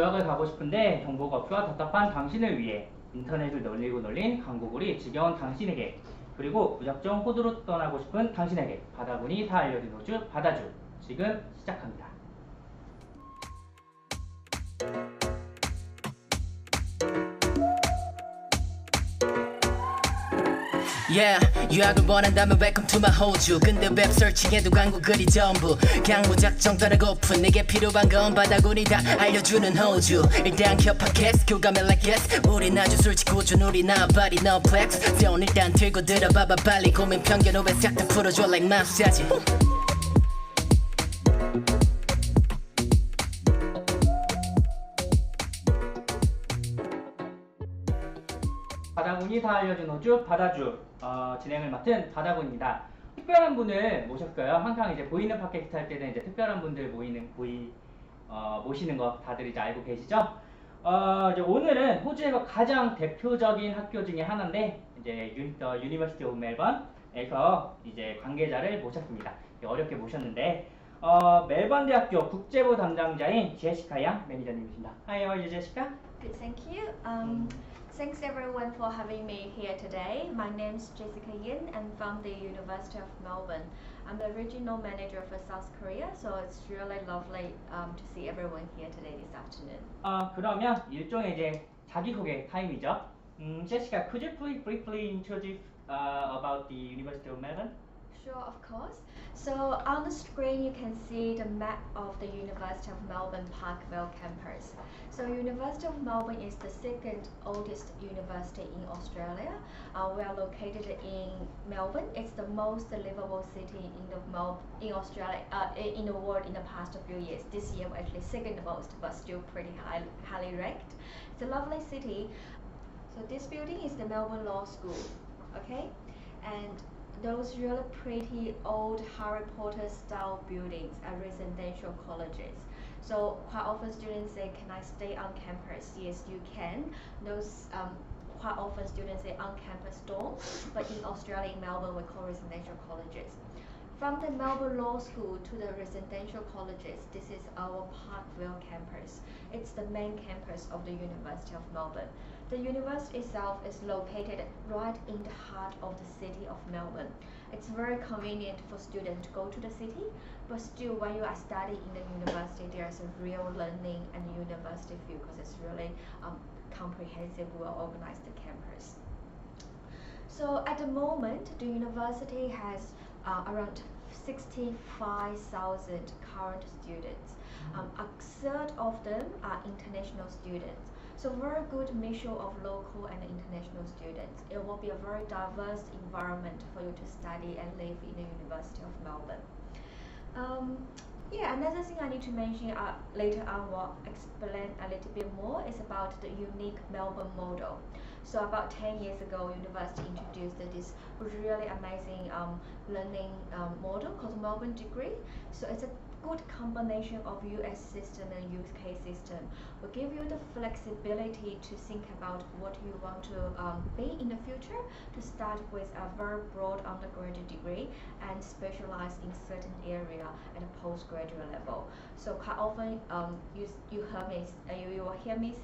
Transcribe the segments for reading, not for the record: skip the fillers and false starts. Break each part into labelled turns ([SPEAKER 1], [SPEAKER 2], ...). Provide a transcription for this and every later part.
[SPEAKER 1] 유학을 가고 싶은데 정보가 없어 답답한 당신을 위해 인터넷을 널리고 널린 강구글이 지겨운 당신에게 그리고 무작정 호주로 떠나고 싶은 당신에게 바다군이 다 알려준 호주 바다주 지금 시작합니다.
[SPEAKER 2] Yeah, 유학을 원한다면 welcome to my 호주. 근데 웹 서칭해도 광고글이 전부 그냥 무작정 떠나고픈 내게 필요한 건 바다군이 다 알려주는 호주. 일단 켜 팟캐스트 교감을 like yes. 우린 아주 솔직히 호주 우리 나 body no flex. 돈 일단 들고 들어봐봐 빨리 고민 편견 오해 싹 다 풀어줘 like 마사지.
[SPEAKER 1] 바다군이 다 알려준 호주 바다주 진행을 맡은 바다군입니다. 특별한 분을 모셨어요. 항상 이제 보이는 팟캐스트 할 때는 이제 특별한 분들 모시는 거 다들 이제 알고 계시죠? 이제 오늘은 호주에서 가장 대표적인 학교 중에 하나인데 이제 University of Melbourne에서 이제 관계자를 모셨습니다. 어렵게 모셨는데 멜번대학교 국제부 담당자인 제시카 양 매니저님이십니다. Hi, how are you, Jessica?
[SPEAKER 3] Good, thank you. Thanks everyone for having me here today. My name is Jessica Yan and from the University of Melbourne. I'm the regional manager for South Korea, so it's really lovely to see everyone here today this afternoon.
[SPEAKER 1] 그러면 일종의 이제 자기소개 타임이죠. Jessica, could you please briefly introduce about the University of Melbourne?
[SPEAKER 3] Sure, of course. So on the screen you can see the map of the University of Melbourne Parkville campus. So University of Melbourne is the second oldest university in Australia. We are located in Melbourne. It's the most livable city in Australia, in the world in the past few years. This year we're actually second most, but still pretty highly ranked. It's a lovely city. So this building is the Melbourne Law School, okay? And those really pretty old Harry Potter style buildings are residential colleges. So quite often students say, can I stay on campus? Yes, you can. Those quite often students say on campus dorm, but in Australia, in Melbourne, we call residential colleges. From the Melbourne Law School to the residential colleges, this is our Parkville campus. It's the main campus of the University of Melbourne. The university itself is located right in the heart of the city of Melbourne. It's very convenient for students to go to the city, but still when you are studying in the university, there's a real learning and university feel because it's really comprehensive, well-organized campus. So at the moment, the university has around 65,000 current students. A third of them are international students. So very good mixture of local and international students. It will be a very diverse environment for you to study and live in the University of Melbourne. Another thing I need to mention later on will explain a little bit more is about the unique Melbourne model. So about 10 years ago, university introduced this really amazing learning model called Melbourne degree. So it's a good combination of US system and UK system. Will give you the flexibility to think about what you want to be in the future, to start with a very broad undergraduate degree and specialize in certain area at a postgraduate level. So quite often you will hear me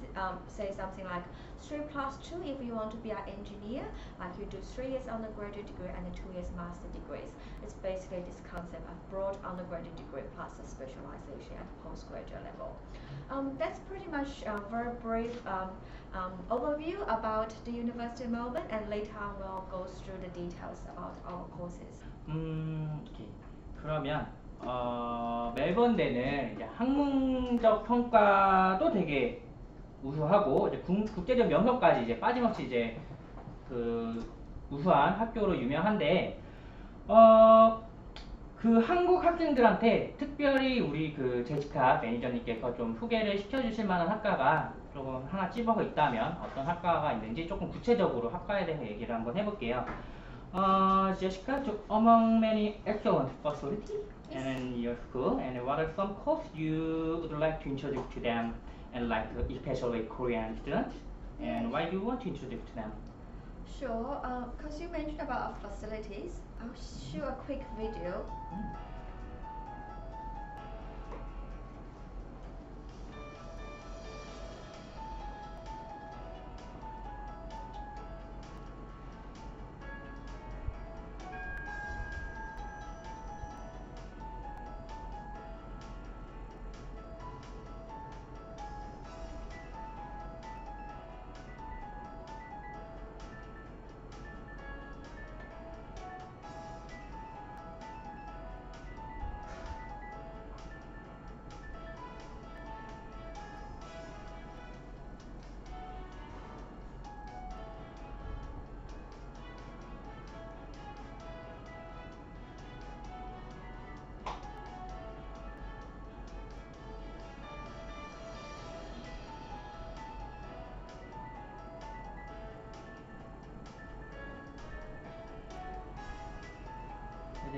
[SPEAKER 3] say something like 3+2 if you want to be an engineer, like you do 3 years undergraduate degree and 2 years master degrees. It's basically this concept of broad undergraduate degree plus a specialization at postgraduate level. That's pretty much a very brief overview about the University of Melbourne, and later on we'll go through the details about our courses.
[SPEAKER 1] 오케이. 그러면 멜번대는 이제 학문적 평가도 되게 우수하고 이제 국제적 명성까지 이제 빠짐없이 이제 그 우수한 학교로 유명한데 그 한국 학생들한테 특별히 우리 그 제시카 매니저님께서 좀 소개를 시켜주실 만한 학과가 조금 하나 찝어서 있다면 어떤 학과가 있는지 조금 구체적으로 학과에 대해서 얘기를 한번 해볼게요. Jessica, among many excellent facilities in your school, and what are some courses you would like to introduce to them, and like especially Korean students, and why do you want to introduce to them?
[SPEAKER 3] Sure, because you mentioned about our facilities, I'll show a quick video.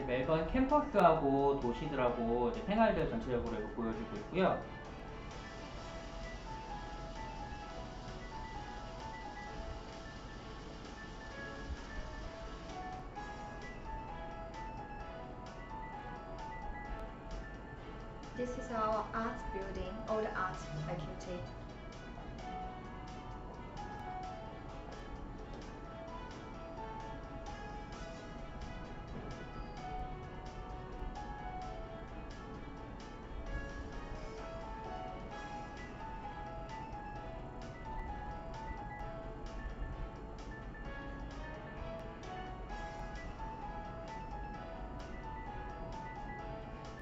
[SPEAKER 1] 이제 멜번 캠퍼스하고 도시들하고 이제 생활들 전체적으로 이거 보여주고 있고요.
[SPEAKER 3] This is our arts building, all the arts faculty.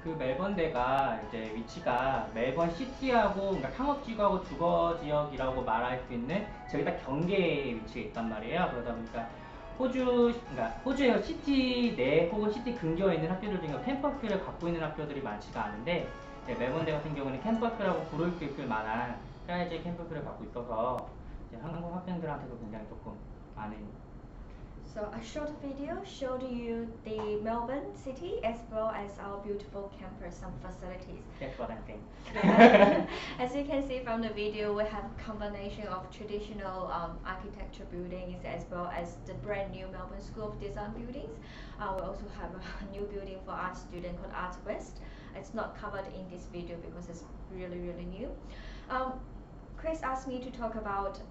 [SPEAKER 1] 그 멜번대가 이제 위치가 멜번 시티하고 그러니까 상업지구하고 주거지역이라고 말할 수 있는 저기 딱 경계에 위치해 있단 말이에요. 그러다 보니까 그러니까 호주의 시티 내 혹은 시티 근교에 있는 학교들 중에 캠퍼스를 갖고 있는 학교들이 많지가 않은데 멜번대 같은 경우는 캠퍼스라고 부를 수 있을 만한 사이즈의 캠퍼스를 갖고 있어서 이제 한국 학생들한테도 굉장히 조금 많은.
[SPEAKER 3] So a short video showed you the Melbourne city as well as our beautiful campus, some facilities.
[SPEAKER 1] That's what I'm saying.
[SPEAKER 3] As you can see from the video, we have a combination of traditional architecture buildings as well as the brand new Melbourne School of Design buildings. We also have a new building for art student called Art West. It's not covered in this video because it's really new. Chris asked me to talk about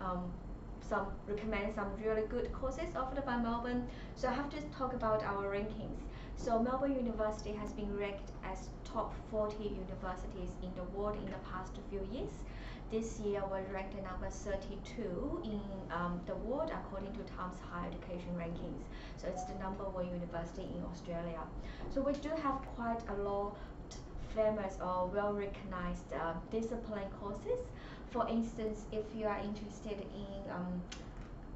[SPEAKER 3] recommend some really good courses offered by Melbourne. So I have to talk about our rankings. So Melbourne University has been ranked as top 40 universities in the world in the past few years. This year we're ranked number 32 in the world according to Times Higher Education rankings. So it's the number one university in Australia. So we do have quite a lot famous or well-recognized discipline courses. For instance, if you are interested in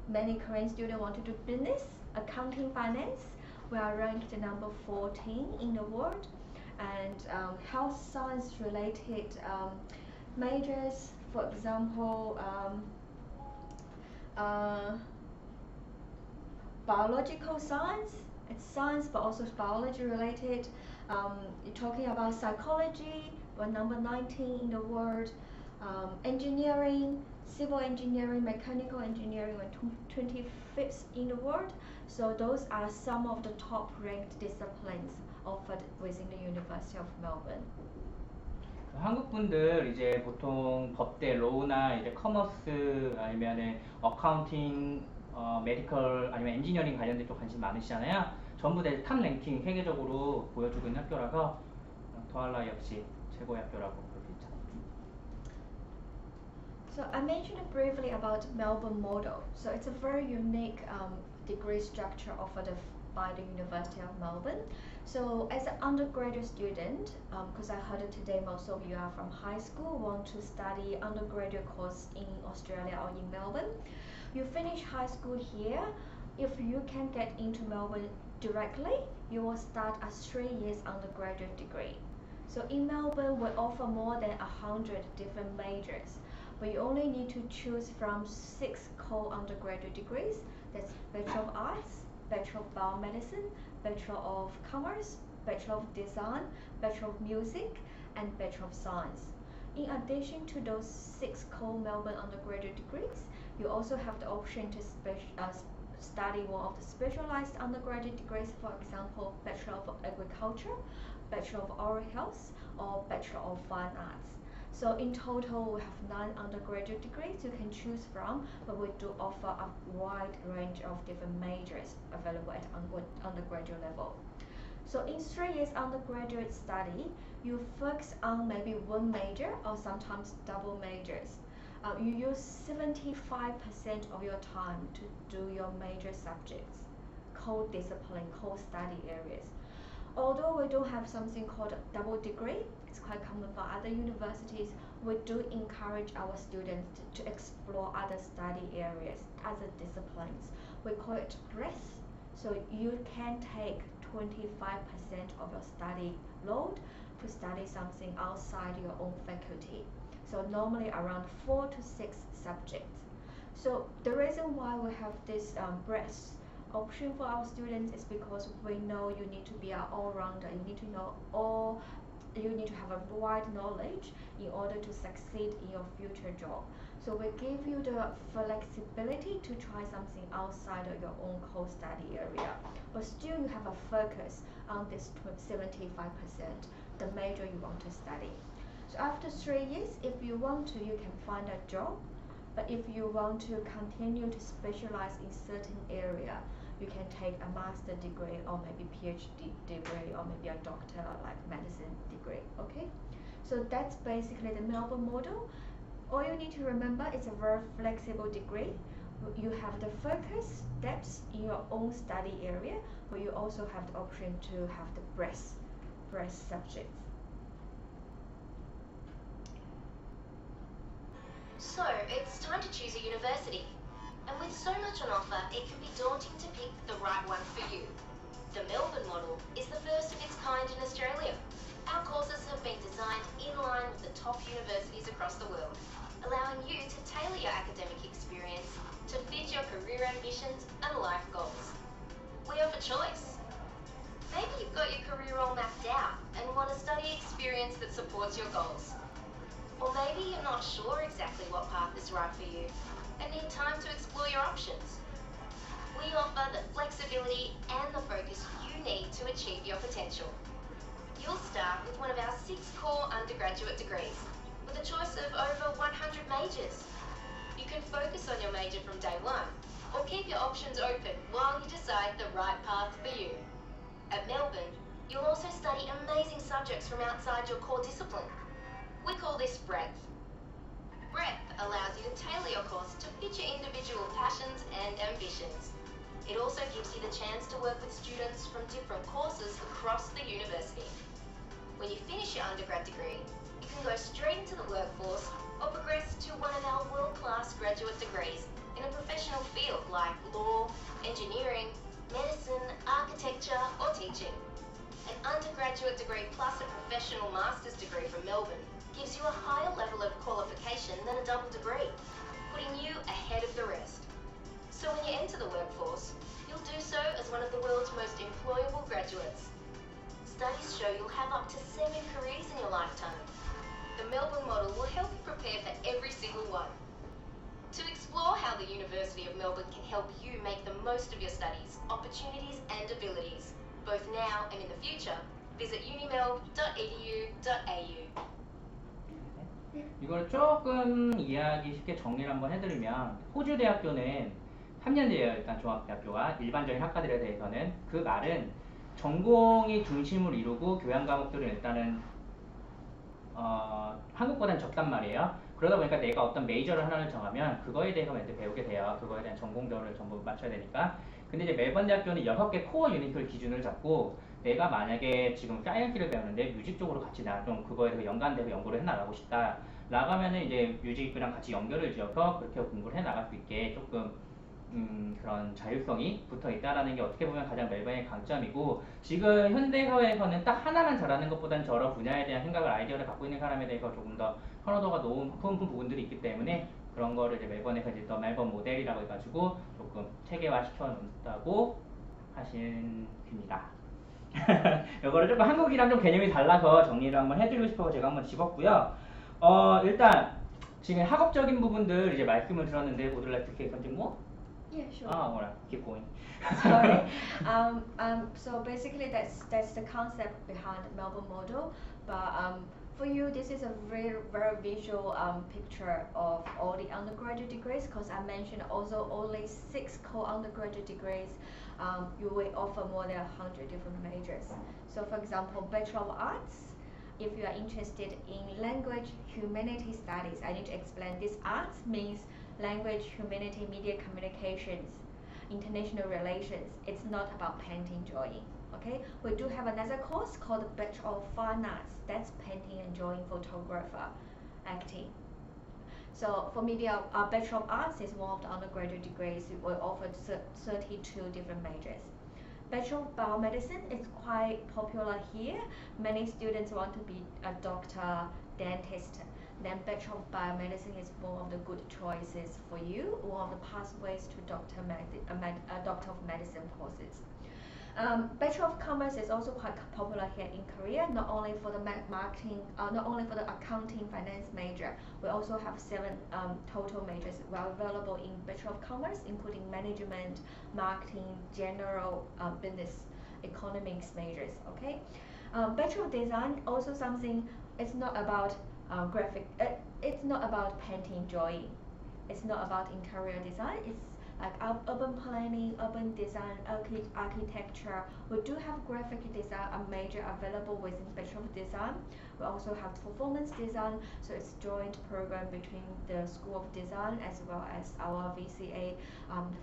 [SPEAKER 3] many Korean students want to do business, accounting, finance, we are ranked number 14 in the world. And health science related majors, for example, biological science, it's science but also biology related. You're talking about psychology, we're number 19 in the world. Engineering, civil engineering, mechanical engineering were 25th in the world. So those are some of the top ranked disciplines offered within the University of Melbourne.
[SPEAKER 1] 한국 분들 이제 보통 법대, 로우나 이제 커머스 아니면은 어카운팅, 메디컬 아니면 엔지니어링 관련된 쪽 관심 많으시잖아요. 전부 다 탑 랭킹 세계적으로 보여주고 있는 학교라서 더할 나위 없이 최고의 학교라고 볼 수 있죠.
[SPEAKER 3] So I mentioned briefly about Melbourne model. So it's a very unique degree structure offered by the University of Melbourne. So as an undergraduate student, because I heard today most of you are from high school, want to study undergraduate course in Australia or in Melbourne, you finish high school here. If you can get into Melbourne directly, you will start a 3 years undergraduate degree. So in Melbourne, we offer more than 100 different majors. But you only need to choose from 6 core undergraduate degrees. That's Bachelor of Arts, Bachelor of Biomedicine, Bachelor of Commerce, Bachelor of Design, Bachelor of Music, and Bachelor of Science. In addition to those 6 core Melbourne undergraduate degrees, you also have the option to study one of the specialized undergraduate degrees, for example, Bachelor of Agriculture, Bachelor of Oral Health, or Bachelor of Fine Arts. So in total, we have 9 undergraduate degrees you can choose from, but we do offer a wide range of different majors available at undergraduate level. So in 3 years undergraduate study, you focus on maybe one major or sometimes double majors. You use 75% of your time to do your major subjects, core discipline, core study areas. Although we don't have something called a double degree, it's quite common for other universities, we do encourage our students to explore other study areas, other disciplines. We call it breadth. So you can take 25% of your study load to study something outside your own faculty. So normally around 4 to 6 subjects. So the reason why we have this breadth option for our students is because we know you need to be an all-rounder. You need to know all. You need to have a wide knowledge in order to succeed in your future job. So we give you the flexibility to try something outside of your own core study area, but still you have a focus on this 75%, the major you want to study. So after 3 years, if you want to, you can find a job. But if you want to continue to specialize in certain area, you can take a master degree or maybe PhD degree or maybe a doctor like medicine degree. Okay, so that's basically the Melbourne model. All you need to remember is a very flexible degree. You have the focus depth in your own study area, but you also have the option to have the breadth subjects.
[SPEAKER 4] So, it's time to choose a university. And with so much on offer, it can be daunting to pick the right one for you. The Melbourne model is the first of its kind in Australia. Our courses have been designed in line with the top universities across the world, allowing you to tailor your academic experience to fit your career ambitions and life goals. We offer choice. Maybe you've got your career all mapped out and want a study experience that supports your goals. Or maybe you're not sure exactly what path is right for you and need time to explore your options. We offer the flexibility and the focus you need to achieve your potential. You'll start with one of our 6 core undergraduate degrees with a choice of over 100 majors. You can focus on your major from day one or keep your options open while you decide the right path for you. At Melbourne, you'll also study amazing subjects from outside your core discipline. We call this breadth. Breadth allows you to tailor your course to fit your individual passions and ambitions. It also gives you the chance to work with students from different courses across the university. When you finish your undergrad degree, you can go straight into the workforce or progress to one of our world-class graduate degrees in a professional field like law, engineering, medicine, architecture, or teaching. An undergraduate degree plus a professional master's degree from Melbourne gives you a higher level of qualification than a double degree, putting you ahead of the rest. So when you enter the workforce, you'll do so as one of the world's most employable graduates. Studies show you'll have up to 7 careers in your lifetime. The Melbourne model will help you prepare for every single one. To explore how the University of Melbourne can help you make the most of your studies, opportunities and abilities, both now and in the future, visit unimel.edu.au.
[SPEAKER 1] 이걸 조금 이해하기 쉽게 정리를 한번 해드리면 호주 대학교는 3년제예요. 일단 종합대학교가 일반적인 학과들에 대해서는 그 말은 전공이 중심을 이루고 교양 과목들은 일단은 한국보다는 적단 말이에요. 그러다 보니까 내가 어떤 메이저를 하나를 정하면 그거에 대해서 먼저 배우게 돼요. 그거에 대한 전공들을 전부 맞춰야 되니까. 근데 이제 멜번 대학교는 6개 코어 유닛을 기준을 잡고 내가 만약에 지금 사이언스를 배우는데 뮤직 쪽으로 같이 나 좀 그거에 대해서 연관돼서 연구를 해나가고 싶다 라가면은 이제 뮤직이랑 같이 연결을 지어서 그렇게 공부를 해나갈 수 있게 조금 그런 자율성이 붙어 있다라는 게 어떻게 보면 가장 멜번의 강점이고, 지금 현대 사회에서는 딱 하나만 잘하는 것보다는 여러 분야에 대한 생각을 아이디어를 갖고 있는 사람에 대해서 조금 더 선호도가 높은 부분들이 있기 때문에 그런 거를 이제 멜번에서 이제 더 멜번 모델이라고 해가지고 조금 체계화 시켜놓는다고 하신 깁니다. 이거를 조금 한국이랑 좀 개념이 달라서 정리를 한번 해드리고 싶어서 제가 한번 집었고요. 일단 지금 학업적인 부분들 이제 말씀을 들었는데 would you like to say something more?
[SPEAKER 3] Yeah, sure.
[SPEAKER 1] Alright, keep going.
[SPEAKER 3] Sorry. So basically, that's the concept behind the Melbourne model. But for you, this is a very visual picture of all the undergraduate degrees. Because I mentioned also only 6 core undergraduate degrees. You will offer more than 100 different majors. So, for example, Bachelor of Arts. If you are interested in language humanity studies, I need to explain this. Arts means language, humanity, media communications, international relations. It's not about painting, drawing. Okay, we do have another course called Bachelor of Fine Arts. That's painting and drawing, photographer, acting. So for media, Bachelor of Arts is one of the undergraduate degrees. We offer 32 different majors. Bachelor of Biomedicine is quite popular here. Many students want to be a doctor, dentist, then Bachelor of Biomedicine is one of the good choices for you, one of the pathways to Doctor of Medicine courses. Bachelor of Commerce is also quite popular here in Korea, not only for the not only for the accounting finance major. We also have 7 total majors available in Bachelor of Commerce, including management, marketing, general business, economics majors. Okay, Bachelor of Design also something. It's not about graphic. It's not about painting, drawing. It's not about interior design. It's like urban planning, urban design, architecture. We do have graphic design, a major available within Bachelor of Design. We also have performance design, so it's joint program between the School of Design as well as our VCA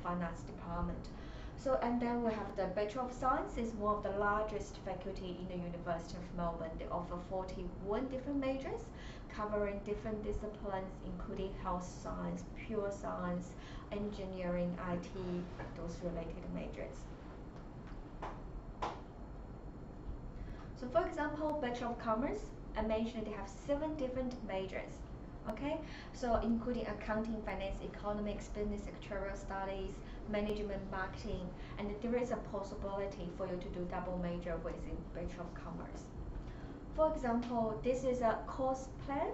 [SPEAKER 3] Fine Arts department. So, and then we have the Bachelor of Science, is one of the largest faculty in the University of Melbourne. They offer 41 different majors covering different disciplines, including health science, pure science, engineering, IT, those related majors. So for example, Bachelor of Commerce, I mentioned they have 7 different majors. Okay, so including accounting, finance, economics, business, sectorial studies, management, marketing, and there is a possibility for you to do double major within Bachelor of Commerce. For example, this is a course plan.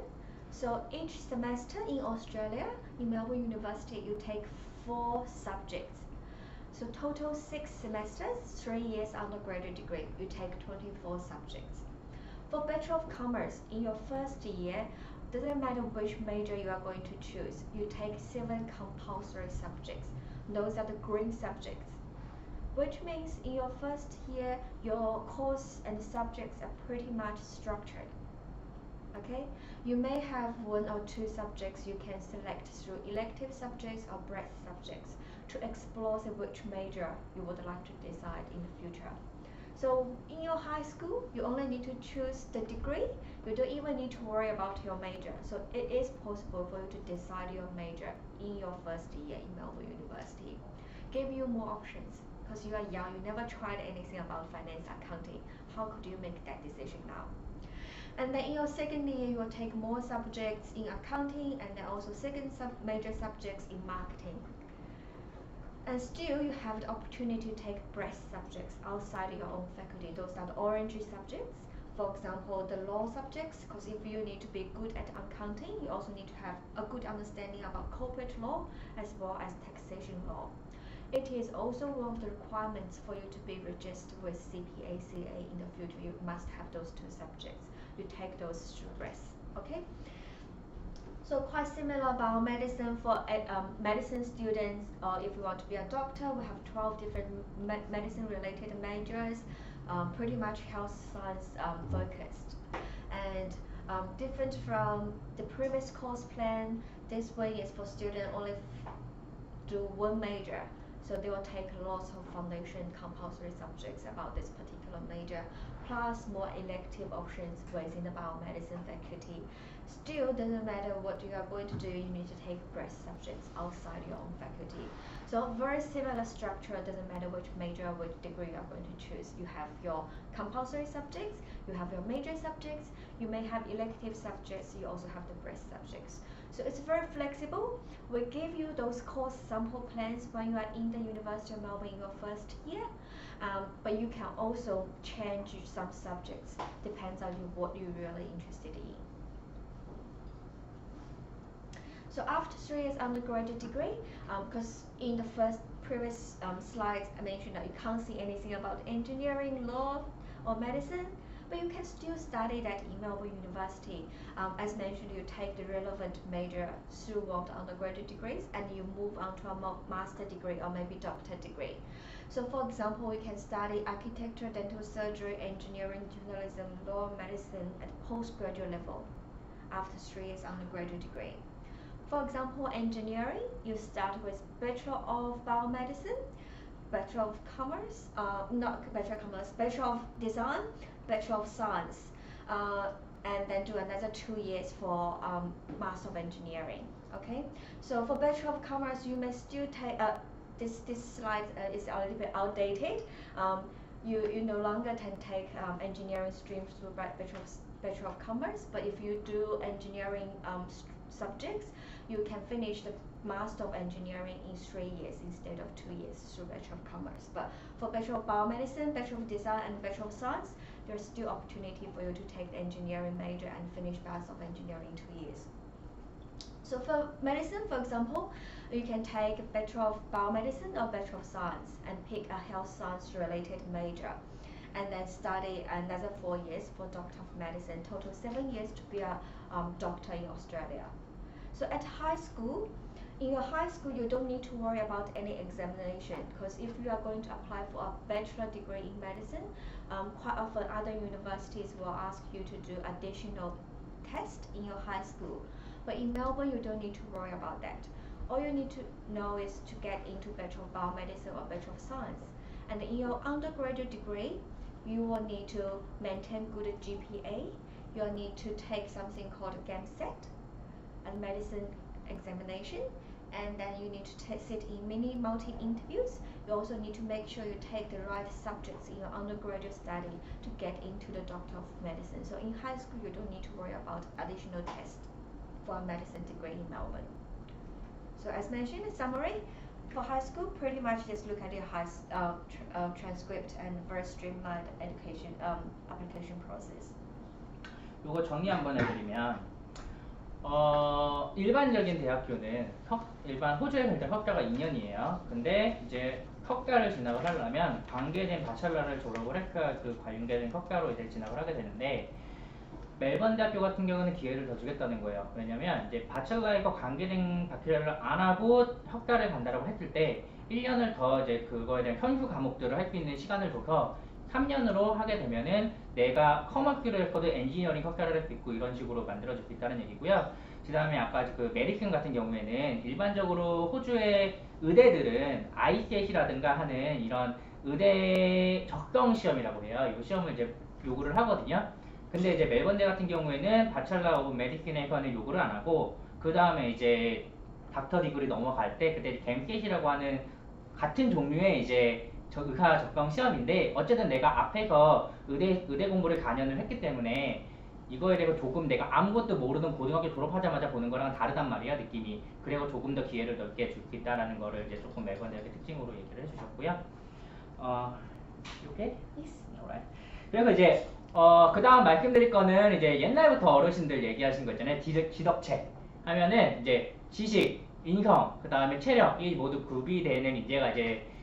[SPEAKER 3] So each semester in Australia, in Melbourne University, you take 4 subjects. So total 6 semesters, 3 years undergraduate degree, you take 24 subjects. For Bachelor of Commerce, in your first year, doesn't matter which major you are going to choose, you take 7 compulsory subjects. Those are the green subjects, which means in your first year, your course and subjects are pretty much structured. Okay, you may have 1 or 2 subjects you can select through elective subjects or breadth subjects to explore which major you would like to decide in the future. So in your high school, you only need to choose the degree. You don't even need to worry about your major. So it is possible for you to decide your major in your first year in Melbourne University. Give you more options because you are young, you never tried anything about finance, accounting. How could you make that decision now? And then in your second year, you will take more subjects in accounting and then also second major subjects in marketing. And still, you have the opportunity to take breadth subjects outside your own faculty. Those are the orange subjects. For example, the law subjects, because if you need to be good at accounting, you also need to have a good understanding about corporate law as well as taxation law. It is also one of the requirements for you to be registered with CPA/CA in the future. You must have those 2 subjects. You take those through breadth. Okay. So quite similar biomedicine for medicine students, or if you want to be a doctor, we have 12 different medicine related majors, pretty much health science focused. And different from the previous course plan, this way is for students only do 1 major. So they will take lots of foundation compulsory subjects about this particular major, plus more elective options within the biomedicine faculty. Still, doesn't matter what you are going to do, you need to take breadth subjects outside your own faculty. So very similar structure, doesn't matter which major, which degree you are going to choose. You have your compulsory subjects, you have your major subjects, you may have elective subjects, you also have the breadth subjects. So it's very flexible. We give you those course sample plans when you are in the University of Melbourne in your first year, but you can also change some subjects, depends on what you're really interested in. So after 3 years undergraduate degree, because in the previous slides I mentioned that you can't see anything about engineering, law, or medicine, but you can still study that in Melbourne University. As mentioned, you take the relevant major through one of the undergraduate degrees and you move on to a master degree or maybe doctor degree. So for example, you can study architecture, dental surgery, engineering, journalism, law, medicine at postgraduate level after 3 years undergraduate degree. For example, engineering, you start with Bachelor of Biomedicine, Bachelor of Commerce, not Bachelor of Commerce, Bachelor of Design, Bachelor of Science, and then do another 2 years for Master of Engineering. Okay, so for Bachelor of Commerce, you may still take this slide is a little bit outdated. You no longer can take engineering streams through Bachelor of Commerce, but if you do engineering subjects, you can finish the Master of Engineering in 3 years instead of 2 years through Bachelor of Commerce. But for Bachelor of Biomedicine, Bachelor of Design, and Bachelor of Science, there's still opportunity for you to take the engineering major and finish Master of Engineering in 2 years. So for medicine, for example, you can take Bachelor of Biomedicine or Bachelor of Science and pick a health science related major, and then study another 4 years for Doctor of Medicine, total 7 years to be a doctor in Australia. So at high school, in your high school, you don't need to worry about any examination, because if you are going to apply for a bachelor degree in medicine, quite often other universities will ask you to do additional tests in your high school. But in Melbourne, you don't need to worry about that. All you need to know is to get into Bachelor of Biomedicine or Bachelor of Science. And in your undergraduate degree, you will need to maintain good GPA. You'll need to take something called GAMSET, a medicine examination, and then you need to sit in many multi-interviews. You also need to make sure you take the right subjects in your undergraduate study to get into the Doctor of Medicine. So in high school, you don't need to worry about additional tests for a medicine degree in Melbourne. So as mentioned, in summary, for high school, pretty much just look at your transcript and very streamlined education application process.
[SPEAKER 1] 요거 정리 한번 해드리면 일반적인 대학교는 일반 호주의 일단 석사가 2년이에요. 근데 이제 석사를 진학을 하려면 관계된 바첼러를 졸업을 해야 그 관계된 석사로 이제 진학을 하게 되는데, 멜번대학교 같은 경우는 기회를 더 주겠다는 거예요. 왜냐면 이제 바첼러과 관계된 바첼러를 안 하고 석사를 간다라고 했을 때 1년을 더 이제 그거에 대한 현수 과목들을 할 수 있는 시간을 줘서 3년으로 하게 되면은 내가 커머스를 했거든 엔지니어링 석사를 할 수 있고 이런 식으로 만들어질 수 있다는 얘기고요. 그 다음에 아까 그 메디슨 같은 경우에는 일반적으로 호주의 의대들은 ICS라든가 하는 이런 의대 적성 시험이라고 해요. 이 시험을 이제 요구를 하거든요. 근데 이제 멜번대 같은 경우에는 바첼러 오브 메디슨에서는 요구를 안 하고, 그 다음에 이제 닥터 디그리 넘어갈 때 그때 갬셋이라고 하는 같은 종류의 이제 의사 적성 시험인데, 어쨌든 내가 앞에서 의대 공부를 4년을 했기 때문에 이거에 대해서 조금 내가 아무것도 모르는 고등학교 졸업하자마자 보는 거랑 다르단 말이야, 느낌이. 그리고 조금 더 기회를 넓게 줄 수 있다라는 거를 이제 조금 멜번 대학의 특징으로 얘기를 해주셨고요. 이렇게?
[SPEAKER 3] Yes.
[SPEAKER 1] Alright. 그래서 이제 그 다음 말씀드릴 거는 이제 옛날부터 어르신들 얘기하신 거 있잖아요. 지덕체 하면은 이제 지식, 인성, 그 다음에 체력, 이 모두 구비되는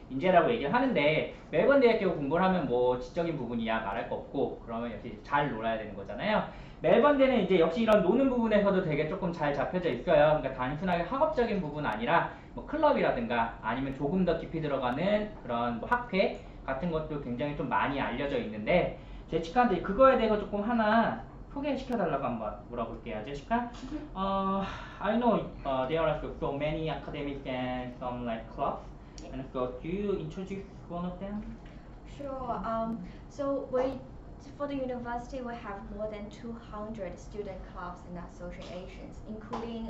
[SPEAKER 1] 인재라고 얘기를 하는데, 멜번 대학교 공부를 하면 뭐 지적인 부분이야 말할 거 없고, 그러면 역시 잘 놀아야 되는 거잖아요. 멜번 대는 이제 역시 이런 노는 부분에서도 되게 조금 잘 잡혀져 있어요. 그러니까 단순하게 학업적인 부분 아니라 뭐 클럽이라든가 아니면 조금 더 깊이 들어가는 그런 뭐 학회 같은 것도 굉장히 좀 많이 알려져 있는데, 제시카한테 그거에 대해서 조금 하나 소개시켜달라고 한번 물어볼게요. 제시카? I know there are so many academics and some like clubs, and so do you introduce one of them?
[SPEAKER 3] Sure. For the university, we have more than 200 student clubs and associations, including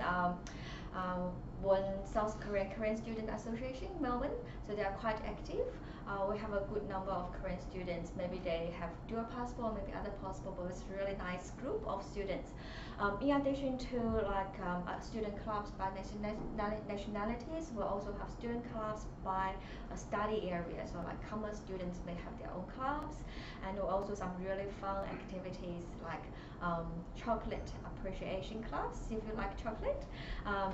[SPEAKER 3] one South Korean Student Association in Melbourne. So they are quite active. We have a good number of Korean students. Maybe they have dual passport, maybe other passport, but it's a really nice group of students. In addition to student clubs by nationalities, we also have student clubs by study area. So like commerce students may have their own clubs, and also some really fun activities like chocolate appreciation class if you like chocolate,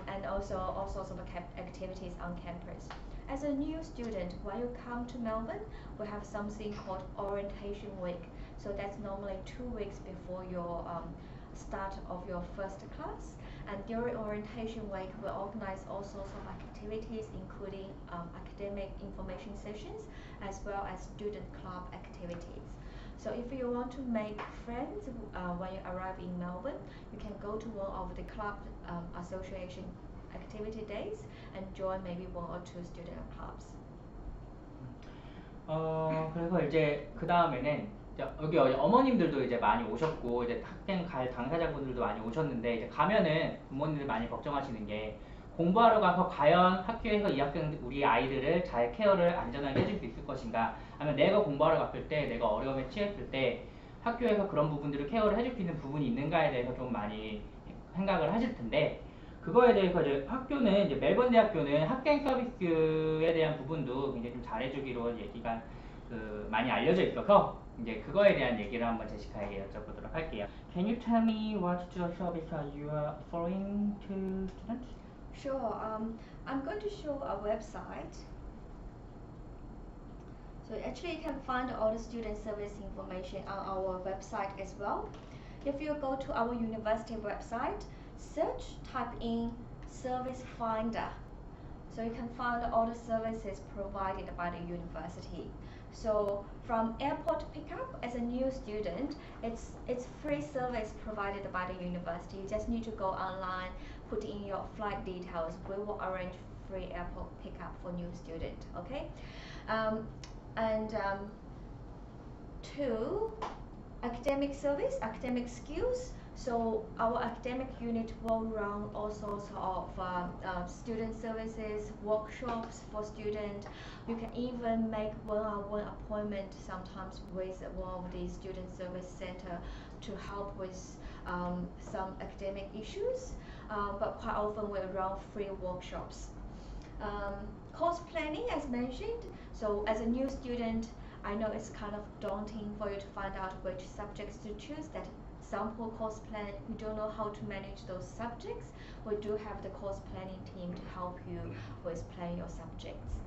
[SPEAKER 3] and also all sorts of activities on campus. As a new student, when you come to Melbourne, we have something called orientation week. So that's normally 2 weeks before your start of your first class. And during orientation week, we organize all sorts of activities, including academic information sessions, as well as student club activities. So if you want to make friends when you arrive in Melbourne, you can go to one of the club association activity days and join maybe 1 or 2 student clubs.
[SPEAKER 1] 그래서 이제 그 다음에는 여기 어머님들도 이제 많이 오셨고, 이제 학생 갈 당사자분들도 많이 오셨는데, 이제 가면은 부모님들 많이 걱정하시는 게, 공부하러 가서 과연 학교에서 이 우리 아이들을 잘 케어를 안전하게 해줄 수 있을 것인가, 아니면 내가 공부하러 갔을 때 내가 어려움에 처했을 때 학교에서 그런 부분들을 케어를 해줄 수 있는 부분이 있는가에 대해서 좀 많이 생각을 하실 텐데 그거에 대해서 이제 학교는 이제 멜번 대학교는 학생 서비스에 대한 부분도 굉장히 좀 잘해주기로 얘기가 많이 알려져 있어서 이제 그거에 대한 얘기를 한번 제시카에게 여쭤보도록 할게요. Can you tell me what the service you are offering to students?
[SPEAKER 3] Sure. I'm going to show a website. So actually you can find all the student service information on our website as well. If you go to our university website, type in Service Finder. So you can find all the services provided by the university. So from airport pickup as a new student, it's free service provided by the university. You just need to go online, put in your flight details. We will arrange free airport pickup for new student. Okay, two, academic service, academic skills. So our academic unit will run all sorts of student services, workshops for students. You can even make one-on-one appointment sometimes with one of the student service center to help with some academic issues. But quite often we run free workshops. Course planning as mentioned. So as a new student, I know it's kind of daunting for you to find out which subjects to choose. That sample course plan, you don't know how to manage those subjects. We do have the course planning team to help you with planning your subjects.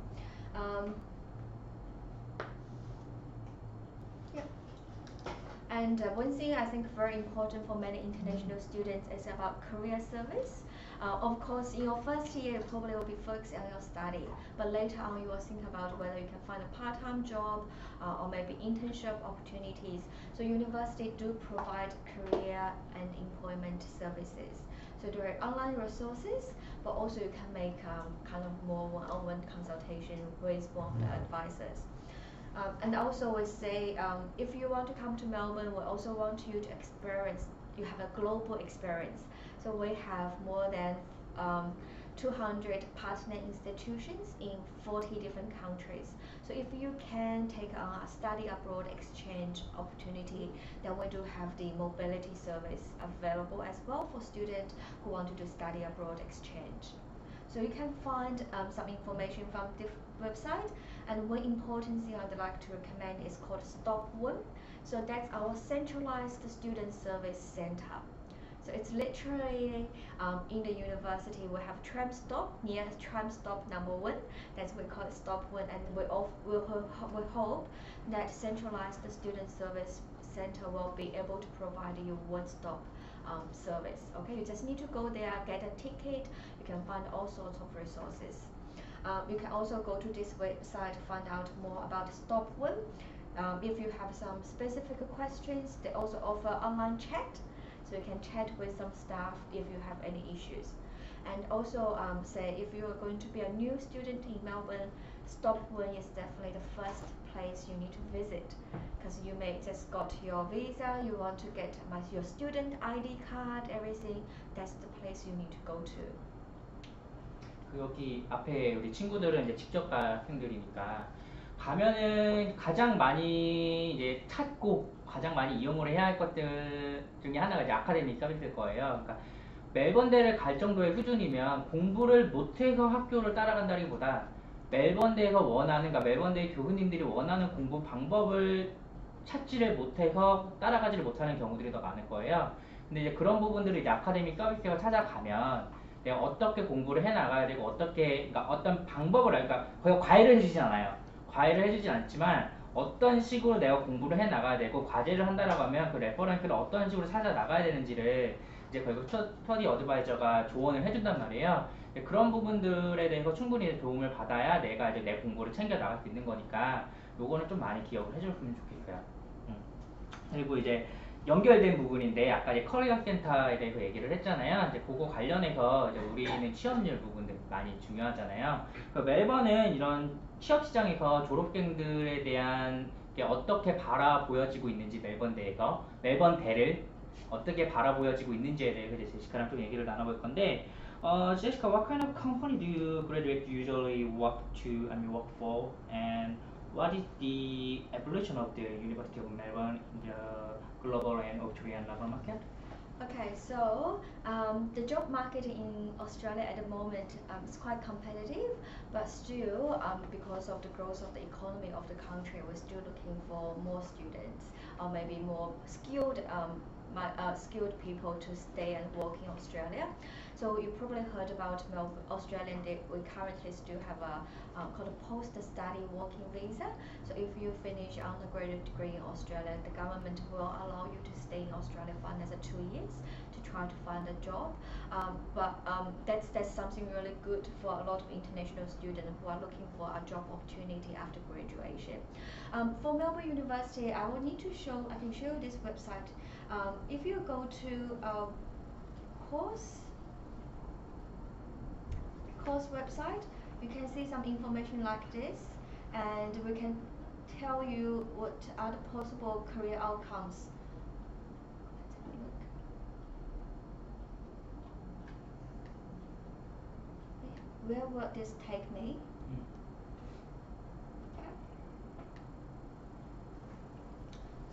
[SPEAKER 3] And one thing I think very important for many international students is about career service. Of course, in your first year, you probably will be focused on your study, but later on you will think about whether you can find a part-time job or maybe internship opportunities. So university do provide career and employment services. So there are online resources, but also you can make kind of more one-on-one consultation with one of the advisors. And also we say, if you want to come to Melbourne, we also want you to you have a global experience. So we have more than 200 partner institutions in 40 different countries. So if you can take a study abroad exchange opportunity, then we do have the mobility service available as well for students who want to do study abroad exchange. So you can find some information from the website, and one important thing I'd like to recommend is called Stop One. So that's our centralized student service center. So it's literally in the university we have tram stop near tram stop number 1. That's we call it Stop One, and we hope that centralized student service center will be able to provide you one-stop service. Okay, you just need to go there, get a ticket. You can find all sorts of resources. You can also go to this website to find out more about Stop One. If you have some specific questions, they also offer online chat, so you can chat with some staff if you have any issues. And also say if you are going to be a new student in Melbourne, Stop One is definitely the first place you need to visit, because you may just got your visa, you want to get your student ID card, everything. That's the place you need to go to.
[SPEAKER 1] 여기 앞에 우리 친구들은 이제 직접 갈 학생들이니까 가면은 가장 많이 이제 찾고 가장 많이 이용을 해야 할 것들 중에 하나가 이제 아카데믹 서비스일 거예요. 그러니까 멜번대를 갈 정도의 수준이면 공부를 못해서 학교를 따라간다기보다 멜번대에서 원하는, 그러니까 멜번대 교수님들이 원하는 공부 방법을 찾지를 못해서 따라가지를 못하는 경우들이 더 많을 거예요. 근데 이제 그런 부분들을 이제 아카데믹 서비스가 찾아가면 내가 어떻게 공부를 해 나가야 되고 그러니까 어떤 방법을 그러니까 거의 과외를 해주진 않아요. 과외를 해주진 않지만 어떤 식으로 내가 공부를 해 나가야 되고 과제를 한다라고 하면 그 레퍼런스를 어떤 식으로 찾아 나가야 되는지를 이제 결국 스터디 어드바이저가 조언을 해준단 말이에요. 그런 부분들에 대해서 충분히 도움을 받아야 내가 이제 내 공부를 챙겨 나갈 수 있는 거니까 요거는 좀 많이 기억을 해줬으면 좋겠어요. 그리고 이제 연결된 부분인데 아까 이제 커리어 센터에 대해서 얘기를 했잖아요. 이제 그거 관련해서 이제 우리는 취업률 부분들 많이 중요하잖아요. 그 멜번은 이런 취업 시장에서 졸업생들에 대한 게 어떻게 바라보여지고 있는지 멜번대에서 멜번대를 어떻게 바라보여지고 있는지에 대해서 이제 제시카랑 좀 얘기를 나눠볼 건데, Jessica, what kind of company do you graduate usually work for, and what is the evolution of the University of Melbourne in the global and Australian labor market?
[SPEAKER 3] Okay, so the job market in Australia at the moment is quite competitive, but still, because of the growth of the economy of the country, we're still looking for more students or maybe more skilled people to stay and work in Australia. So you probably heard about Australian. We currently still have a called a post-study working visa. So if you finish undergraduate degree in Australia, the government will allow you to stay in Australia for another 2 years to try to find a job. That's something really good for a lot of international students who are looking for a job opportunity after graduation. For Melbourne University, I can show you this website. If you go to course website, you can see some information like this, and we can tell you what are the possible career outcomes. Let's have a look. Where will this take me?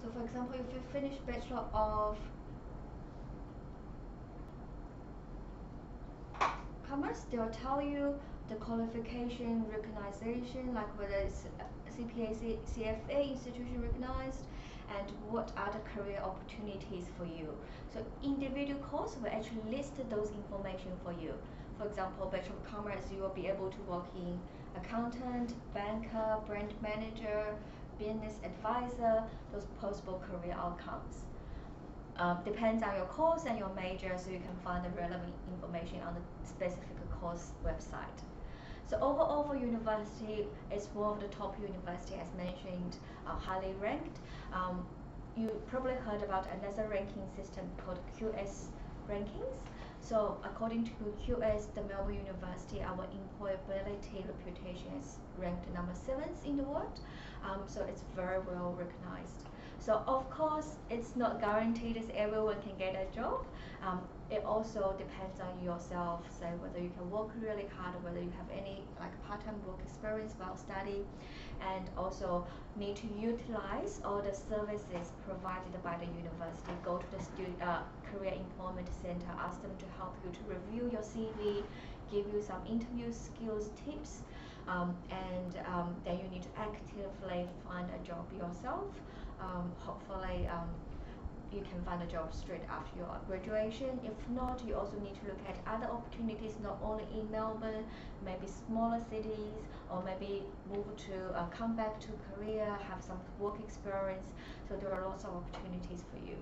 [SPEAKER 3] So for example, if you finish Bachelor of Commerce, they'll tell you the qualification recognition, like whether it's CPA, CFA institution recognized, and what are the career opportunities for you. So individual course will actually list those information for you. For example, Bachelor of Commerce, you will be able to work in accountant, banker, brand manager, business advisor, those possible career outcomes. Depends on your course and your major, so you can find the relevant information on the specific course website. So overall for university, it's one of the top university as mentioned, highly ranked. You probably heard about another ranking system called QS rankings. So according to QS, the Melbourne University, our employability reputation is ranked number 7th in the world. So it's very well recognized. So of course, it's not guaranteed that everyone can get a job. It also depends on yourself, so whether you can work really hard, or whether you have any like part-time work experience while studying, and also need to utilize all the services provided by the university. Go to the career employment center, ask them to help you to review your CV, give you some interview skills tips, and then you need to actively find a job yourself. Hopefully you can find a job straight after your graduation. If not, you also need to look at other opportunities, not only in Melbourne, maybe smaller cities, or maybe move to come back to Korea, have some work experience. So there are lots of opportunities for you.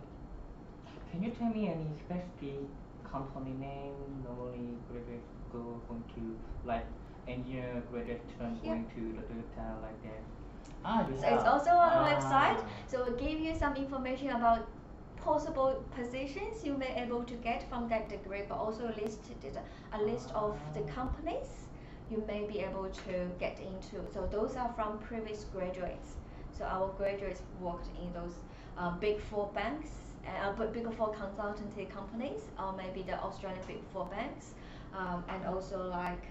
[SPEAKER 1] Can you tell me any specific company name normally graduates going to, like engineer graduate student going to the Toyota like that?
[SPEAKER 3] So it's also on the website. So we'll give you some information about possible positions you may able to get from that degree, but also a list of the companies you may be able to get into. So those are from previous graduates. So our graduates worked in those big 4 banks, big 4 consultancy companies, or maybe the Australian big 4 banks, and also like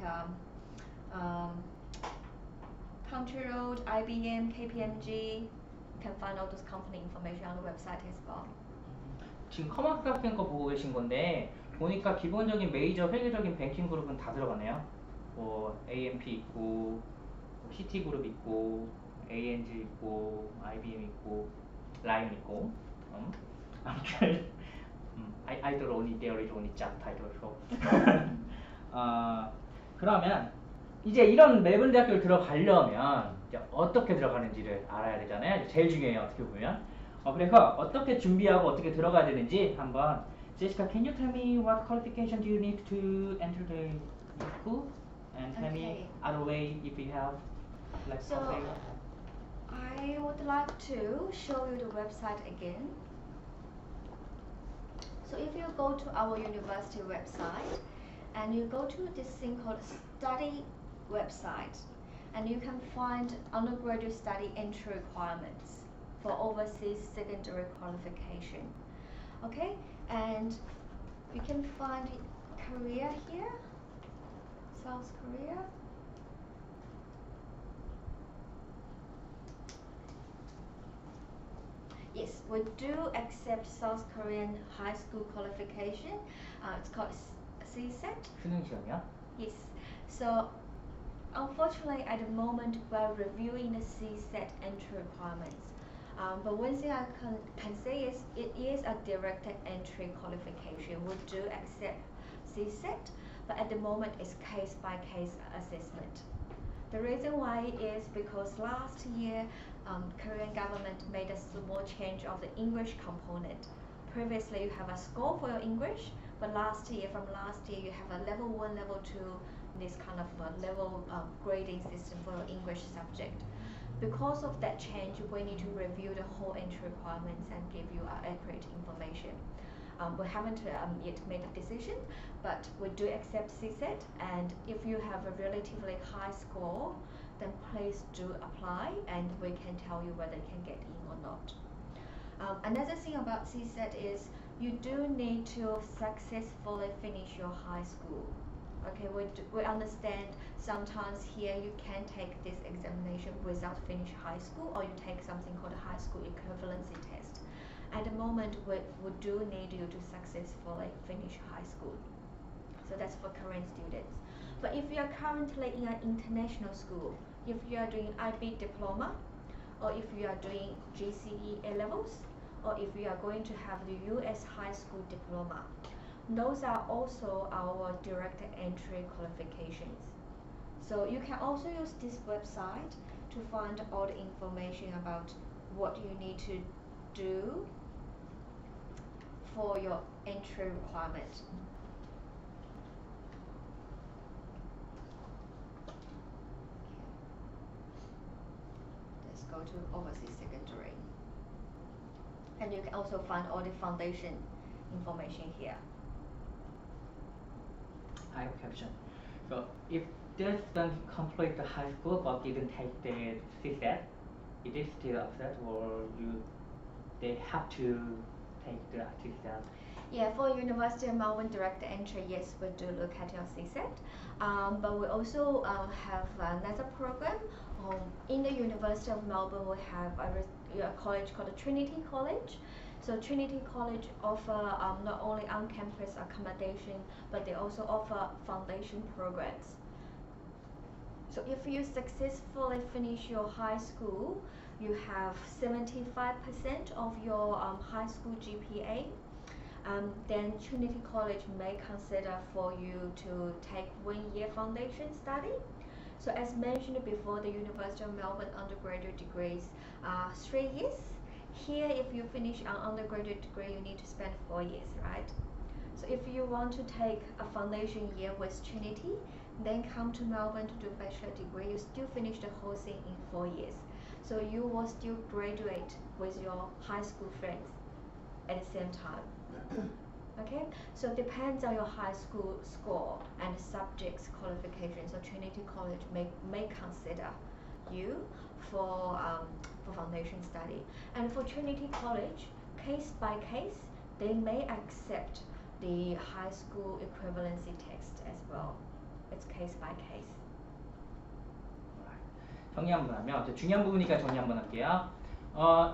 [SPEAKER 3] Country Road, IBM, KPMG. You can find all those company information on the website as well.
[SPEAKER 1] 지금 커머스 같은 거 보고 계신 건데 보니까 기본적인 메이저 세계적인 뱅킹 그룹은 다 들어가네요. 뭐 AMP 있고, 시티그룹 있고, ANG 있고, IBM 있고, 라임 있고. 아무튼 I thought only there is only job title. 그러면 이제 이런 멜번 대학교를 들어가려면 이제 어떻게 들어가는지를 알아야 되잖아요. 제일 중요해요, 어떻게 보면. 그래서 어떻게 준비하고 어떻게 들어가야 되는지 한번 Jessica, can you tell me what qualification do you need to enter the school? And tell me other way if you have like something.
[SPEAKER 3] I would like to show you the website again. So if you go to our university website and you go to this thing called study website, and you can find undergraduate study entry requirements for overseas secondary qualification. Okay, and you can find Korea here, South Korea. we do accept South Korean high school qualification. It's called CSET.
[SPEAKER 1] 수능 시험이요?
[SPEAKER 3] Yes. So unfortunately, at the moment, we're reviewing the CSET entry requirements. But one thing I can say is it is a direct entry qualification. We do accept CSET, but at the moment it's case-by-case assessment. The reason why is because last year, Korean government made a small change of the English component. Previously, you have a score for your English, but from last year, you have a level 1, level 2, this kind of level grading system for your English subject. Because of that change, we need to review the whole entry requirements and give you accurate information. We haven't yet made a decision, but we do accept CSET, and if you have a relatively high score, then please do apply and we can tell you whether you can get in or not. Another thing about CSET is you do need to successfully finish your high school. Okay, we understand sometimes here you can take this examination without finish high school, or you take something called a high school equivalency test. At the moment, we do need you to successfully finish high school. So that's for current students. But if you are currently in an international school, if you are doing IB diploma, or if you are doing GCE A-levels, or if you are going to have the US high school diploma, those are also our direct entry qualifications. So you can also use this website to find all the information about what you need to do for your entry requirement. Let's go to overseas secondary. And you can also find all the foundation information here.
[SPEAKER 1] I have a question. So if they don't complete the high school but didn't take the CSET, it is still upset, or they have to take the CSET?
[SPEAKER 3] Yeah, for University of Melbourne direct entry, yes, we do look at your CSET. But we also have another program. In the University of Melbourne, we have a college called the Trinity College. So Trinity College offer not only on-campus accommodation, but they also offer foundation programs. So if you successfully finish your high school, you have 75% of your high school GPA. Then Trinity College may consider for you to take 1 year foundation study. So as mentioned before, the University of Melbourne undergraduate degrees are 3 years. Here, if you finish an undergraduate degree, you need to spend 4 years, right? So if you want to take a foundation year with Trinity, then come to Melbourne to do bachelor degree, you still finish the whole thing in 4 years. So you will still graduate with your high school friends at the same time. Okay, so it depends on your high school score and subjects qualification. So Trinity College may consider you for foundation study. And for Trinity College, case by case, they may accept the high school equivalency test as well. It's case by case.
[SPEAKER 1] 정리 한번 하면 중요한 부분이니까 정리 한번 할게요.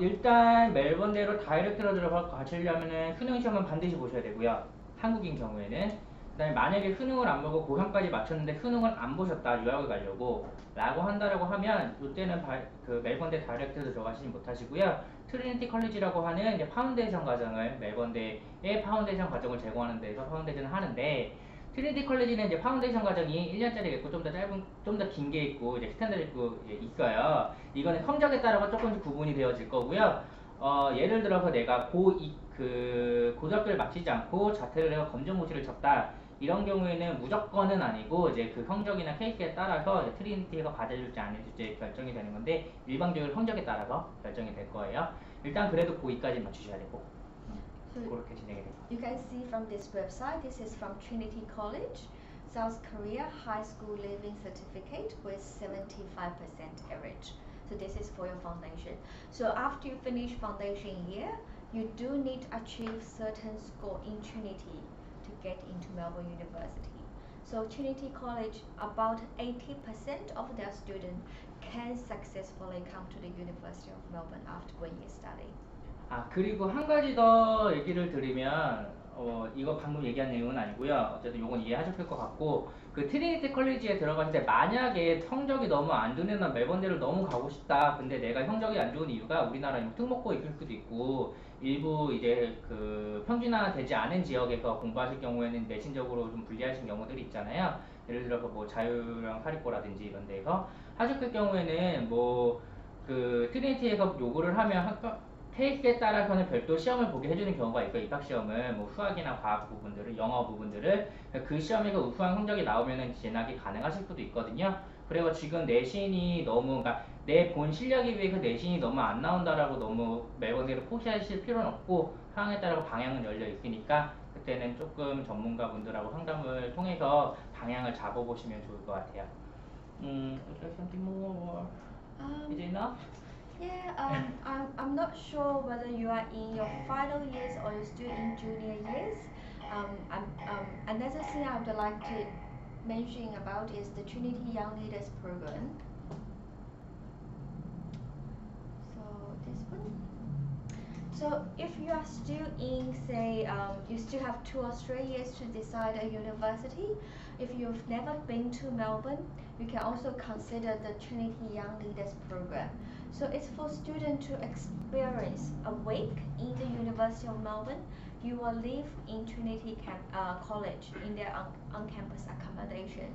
[SPEAKER 1] 일단 멜번대로 다이렉트로 들어가시려면은 수능 시험은 반드시 보셔야 되고요. 한국인 경우에는. 그다음에 만약에 수능을 안 보고 고3까지 맞췄는데 수능을 안 보셨다, 유학을 가려고 라고 한다라고 하면 이때는 그 멜번대 다이렉트로 들어가시지 못하시고요. 트리니티 컬리지라고 하는 이제 파운데이션 과정을, 멜번대의 파운데이션 과정을 제공하는 데서 파운데이션을 하는데, 트리니티 컬리지는 이제 파운데이션 과정이 1년짜리가 있고 좀 더 긴 게 있고 이제 스탠다드 있어요. 이거는 성적에 따라서 조금씩 구분이 되어질 거고요. 예를 들어서 내가 고등학교를 마치지 않고 자퇴를 해서 검정고시를 쳤다, 이런 경우에는 무조건은 아니고 이제 그 성적이나 케이스에 따라서 이제 트리니티가 받아줄지 안 해줄지 결정이 되는 건데, 일방적으로 성적에 따라서 결정이 될 거예요. 일단 그래도 고2까지 맞추셔야 되고, 그렇게 진행이 됩니다.
[SPEAKER 3] You can see from this website, this is from Trinity College, South Korea High School Leaving Certificate with 75% average. So this is for your foundation. So after you finish foundation year, you do need to achieve certain score in Trinity to get into Melbourne University. So Trinity College, about 80% of their students can successfully come to the University of Melbourne after 1 year study.
[SPEAKER 1] 아, 그리고 한 가지 더 얘기를 드리면, 이거 방금 얘기한 내용은 아니고요. 어쨌든 요건 이해하셨을 것 같고, 그 트리니티 컬리지에 들어갔을 때 만약에 성적이 너무 안 좋는 난 멜번대를 너무 가고 싶다. 근데 내가 성적이 안 좋은 이유가 우리나라 특목고 있을 수도 있고, 일부 이제 그 평준화 되지 않은 지역에서 공부하실 경우에는 내신적으로 좀 불리하신 경우들이 있잖아요. 예를 들어서 뭐 자유형 사립고라든지 이런 데서 하셨을 경우에는 뭐 그 트리니티에서 요구를 하면 케이스에 따라서는 별도 시험을 보게 해주는 경우가 있어요. 입학시험을 뭐 수학이나 과학 부분들을 영어 부분들을 그 시험에서 우수한 성적이 나오면은 진학이 가능하실 수도 있거든요. 그리고 지금 내신이 너무 그러니까 내 본 실력에 비해서 내신이 너무 안 나온다라고 너무 멜번대로 포기하실 필요는 없고 상황에 따라 방향은 열려 있으니까 그때는 조금 전문가분들하고 상담을 통해서 방향을 잡아보시면 좋을 것 같아요. is there something more? Is it enough?
[SPEAKER 3] Yeah, I'm not sure whether you are in your final years or you're still in junior years. Another thing I would like to mention about is the Trinity Young Leaders Program. So this one. So if you are still in, say, you still have 2 or 3 years to decide a university. If you've never been to Melbourne, you can also consider the Trinity Young Leaders Program. So it's for students to experience a week in the University of Melbourne. You will live in Trinity College in their on-campus accommodation.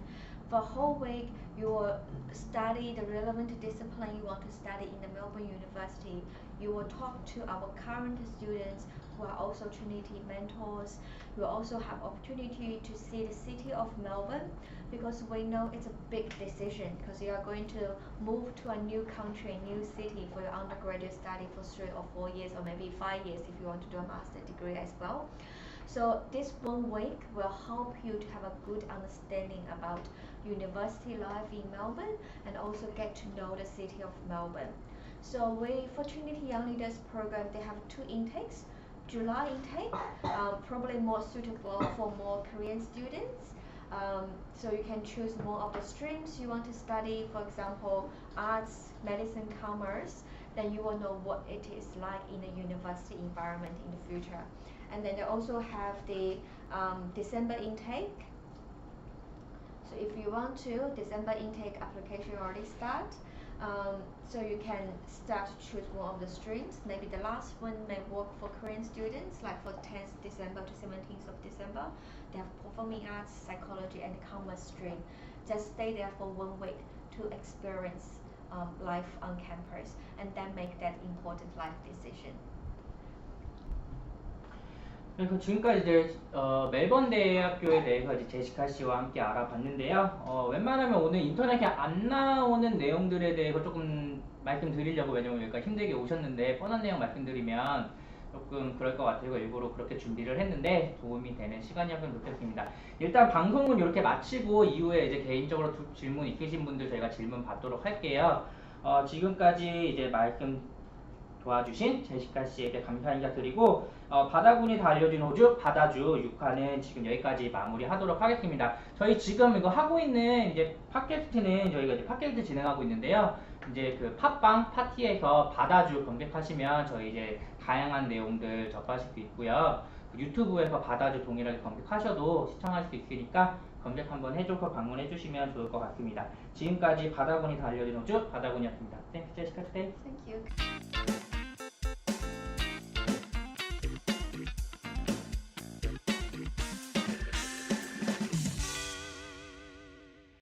[SPEAKER 3] For a whole week, you will study the relevant discipline you want to study in the Melbourne University. You will talk to our current students who are also Trinity mentors. You will also have opportunity to see the city of Melbourne, because we know it's a big decision because you are going to move to a new country, new city for your undergraduate study for 3 or 4 years or maybe 5 years if you want to do a master's degree as well. So this 1 week will help you to have a good understanding about university life in Melbourne and also get to know the city of Melbourne. So for Trinity Young Leaders Program, they have 2 intakes. July intake, probably more suitable for more Korean students. So you can choose more of the streams you want to study, for example, arts, medicine, commerce. Then you will know what it is like in the university environment in the future. And then they also have the December intake. So if you want to, December intake application already start. So you can start to choose one of the streams. Maybe the last one may work for Korean students, like for 10th December to 17th of December. They have performing arts, psychology, and commerce stream. Just stay there for 1 week to experience life on campus and then make that important life decision.
[SPEAKER 1] 그래서 지금까지 이제 멜번 대학교에 대해서 이제 제시카 씨와 함께 알아봤는데요. 웬만하면 오늘 인터넷에 안 나오는 내용들에 대해서 조금 말씀드리려고, 왜냐면 여기까지 힘들게 오셨는데 뻔한 내용 말씀드리면 조금 그럴 것 같아서 일부러 그렇게 준비를 했는데 도움이 되는 시간이었으면 좋겠습니다. 일단 방송은 이렇게 마치고 이후에 이제 개인적으로 질문 있으신 분들 저희가 질문 받도록 할게요. 지금까지 이제 말씀 도와주신 제시카 씨에게 감사 인사 드리고, 바다군이 다 알려준 호주 바다주 6화는 지금 여기까지 마무리하도록 하겠습니다. 저희 지금 이거 하고 있는 이제 팟캐스트는 저희가 이제 팟캐스트 진행하고 있는데요. 이제 그 팟빵 파티에서 바다주 검색하시면 저희 이제 다양한 내용들 접하실 수 있고요. 유튜브에서 바다주 동일하게 검색하셔도 시청할 수 있으니까 검색 한번 해줘서 방문해 주시면 좋을 것 같습니다. 지금까지 바다군이 다 알려준 호주 바다군이었습니다. Thanks, Jessica, today.
[SPEAKER 3] Thank you.